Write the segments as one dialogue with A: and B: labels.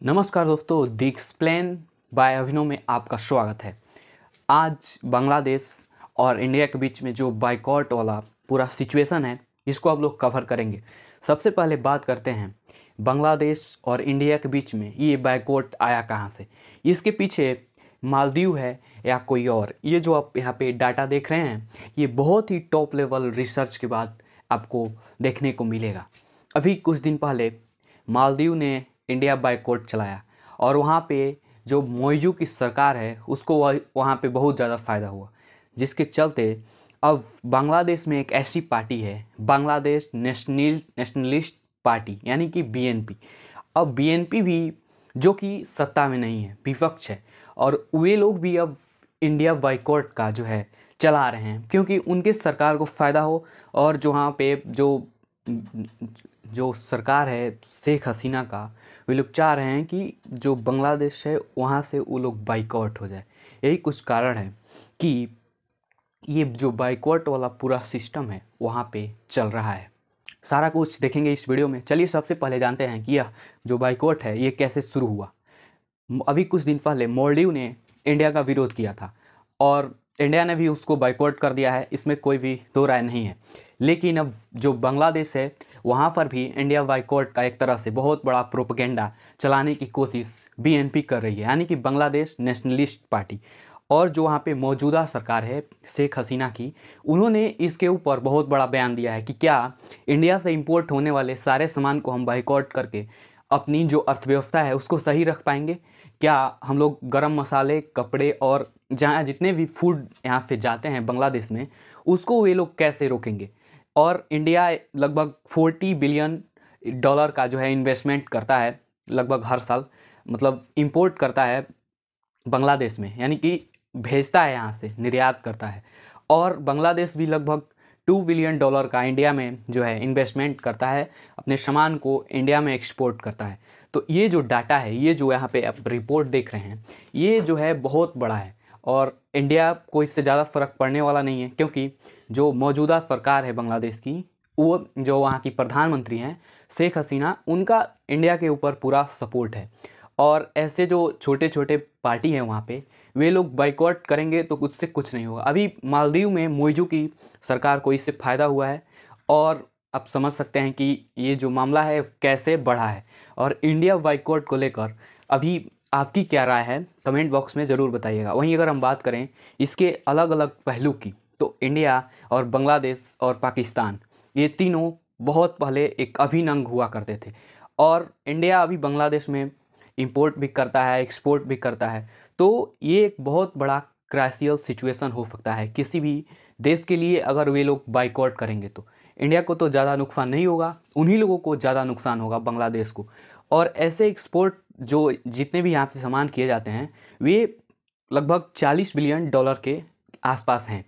A: नमस्कार दोस्तों, the explain by अभिनव में आपका स्वागत है। आज बांग्लादेश और इंडिया के बीच में जो बाइकॉट वाला पूरा सिचुएशन है, इसको आप लोग कवर करेंगे। सबसे पहले बात करते हैं बांग्लादेश और इंडिया के बीच में ये बाइकॉट आया कहाँ से। इसके पीछे मालदीव है या कोई और। ये जो आप यहाँ पे डाटा देख रहे हैं, ये बहुत ही टॉप लेवल रिसर्च के बाद आपको देखने को मिलेगा। अभी कुछ दिन पहले मालदीव ने इंडिया बाइकॉट चलाया और वहाँ पे जो मौजू की सरकार है उसको वहाँ पे बहुत ज़्यादा फ़ायदा हुआ, जिसके चलते अब बांग्लादेश में एक ऐसी पार्टी है, बांग्लादेश नेशनलिस्ट पार्टी यानी कि बीएनपी। अब बीएनपी भी जो कि सत्ता में नहीं है, विपक्ष है, और वे लोग भी अब इंडिया बाइकॉट का जो है चला रहे हैं क्योंकि उनके सरकार को फ़ायदा हो। और जो वहाँ पे जो सरकार है शेख हसीना का, वे लोग चाह रहे हैं कि जो बांग्लादेश है वहाँ से वो लोग बाइकॉट हो जाए। यही कुछ कारण है कि ये जो बाइकॉट वाला पूरा सिस्टम है वहाँ पे चल रहा है। सारा कुछ देखेंगे इस वीडियो में। चलिए सबसे पहले जानते हैं कि यह जो बाइकॉट है ये कैसे शुरू हुआ। अभी कुछ दिन पहले मालदीव ने इंडिया का विरोध किया था और इंडिया ने भी उसको बाइकॉट कर दिया है, इसमें कोई भी दो राय नहीं है। लेकिन अब जो बांग्लादेश है वहाँ पर भी इंडिया बाइकॉट का एक तरह से बहुत बड़ा प्रोपेगेंडा चलाने की कोशिश बीएनपी कर रही है, यानी कि बांग्लादेश नेशनलिस्ट पार्टी। और जो वहाँ पे मौजूदा सरकार है शेख हसीना की, उन्होंने इसके ऊपर बहुत बड़ा बयान दिया है कि क्या इंडिया से इंपोर्ट होने वाले सारे सामान को हम बाइकॉट करके अपनी जो अर्थव्यवस्था है उसको सही रख पाएंगे। क्या हम लोग गरम मसाले, कपड़े और जहाँ जितने भी फूड यहाँ से जाते हैं बांग्लादेश में, उसको वे लोग कैसे रोकेंगे। और इंडिया लगभग 40 बिलियन डॉलर का जो है इन्वेस्टमेंट करता है लगभग हर साल, मतलब इंपोर्ट करता है बांग्लादेश में, यानी कि भेजता है यहाँ से, निर्यात करता है। और बांग्लादेश भी लगभग 2 बिलियन डॉलर का इंडिया में जो है इन्वेस्टमेंट करता है, अपने सामान को इंडिया में एक्सपोर्ट करता है। तो ये जो डाटा है, ये जो यहाँ पे आप रिपोर्ट देख रहे हैं, ये जो है बहुत बड़ा है और इंडिया को इससे ज़्यादा फ़र्क पड़ने वाला नहीं है क्योंकि जो मौजूदा सरकार है बांग्लादेश की, वो जो वहाँ की प्रधानमंत्री हैं शेख हसीना, उनका इंडिया के ऊपर पूरा सपोर्ट है। और ऐसे जो छोटे छोटे पार्टी हैं वहाँ पे, वे लोग बाइकॉट करेंगे तो कुछ से कुछ नहीं होगा। अभी मालदीव में मौजू की सरकार को इससे फ़ायदा हुआ है और आप समझ सकते हैं कि ये जो मामला है कैसे बढ़ा है। और इंडिया बाइकॉट को लेकर अभी आपकी क्या राय है, कमेंट बॉक्स में ज़रूर बताइएगा। वहीं अगर हम बात करें इसके अलग अलग पहलू की, तो इंडिया और बांग्लादेश और पाकिस्तान, ये तीनों बहुत पहले एक अभिन्न अंग हुआ करते थे। और इंडिया अभी बांग्लादेश में इंपोर्ट भी करता है, एक्सपोर्ट भी करता है। तो ये एक बहुत बड़ा क्राइसियल सिचुएशन हो सकता है किसी भी देश के लिए। अगर वे लोग बाइकॉट करेंगे तो इंडिया को तो ज़्यादा नुकसान नहीं होगा, उन्हीं लोगों को ज़्यादा नुकसान होगा, बांग्लादेश को। और ऐसे एक्सपोर्ट जो जितने भी यहाँ से सामान किए जाते हैं, वे लगभग 40 बिलियन डॉलर के आसपास हैं।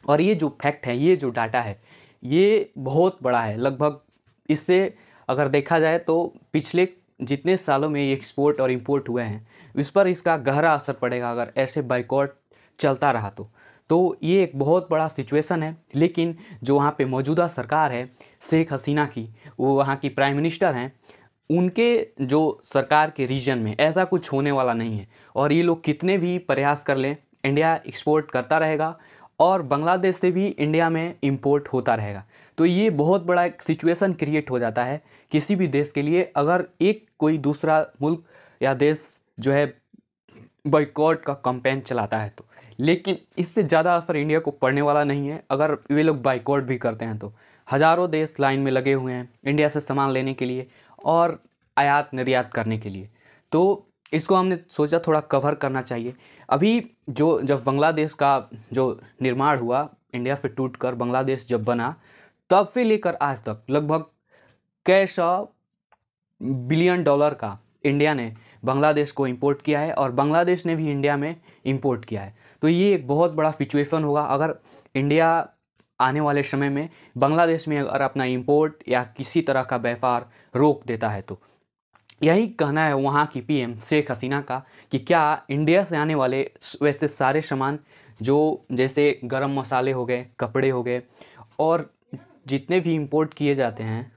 A: और ये जो फैक्ट है, ये जो डाटा है, ये बहुत बड़ा है। लगभग इससे अगर देखा जाए तो पिछले जितने सालों में ये एक्सपोर्ट और इंपोर्ट हुए हैं, इस पर इसका गहरा असर पड़ेगा अगर ऐसे बाइकॉट चलता रहा तो ये एक बहुत बड़ा सिचुएशन है। लेकिन जो वहाँ पे मौजूदा सरकार है शेख हसीना की, वो वहाँ की प्राइम मिनिस्टर हैं, उनके जो सरकार के रीजन में ऐसा कुछ होने वाला नहीं है। और ये लोग कितने भी प्रयास कर लें, इंडिया एक्सपोर्ट करता रहेगा और बांग्लादेश से भी इंडिया में इंपोर्ट होता रहेगा। तो ये बहुत बड़ा एक सिचुएशन क्रिएट हो जाता है किसी भी देश के लिए, अगर एक कोई दूसरा मुल्क या देश जो है बॉयकॉट का कैंपेन चलाता है तो। लेकिन इससे ज़्यादा असर इंडिया को पड़ने वाला नहीं है। अगर वे लोग बाइकॉट भी करते हैं तो हज़ारों देश लाइन में लगे हुए हैं इंडिया से सामान लेने के लिए और आयात निर्यात करने के लिए। तो इसको हमने सोचा थोड़ा कवर करना चाहिए। अभी जब बांग्लादेश का जो निर्माण हुआ, इंडिया से टूटकर बांग्लादेश जब बना, तब से लेकर आज तक लगभग कई सौ बिलियन डॉलर का इंडिया ने बांग्लादेश को इंपोर्ट किया है और बांग्लादेश ने भी इंडिया में इंपोर्ट किया है। तो ये एक बहुत बड़ा सिचुएशन होगा अगर इंडिया आने वाले समय में बांग्लादेश में अगर अपना इंपोर्ट या किसी तरह का व्यापार रोक देता है तो। यही कहना है वहाँ की पीएम शेख हसीना का कि क्या इंडिया से आने वाले वैसे सारे सामान जो जैसे गरम मसाले हो गए, कपड़े हो गए और जितने भी इंपोर्ट किए जाते हैं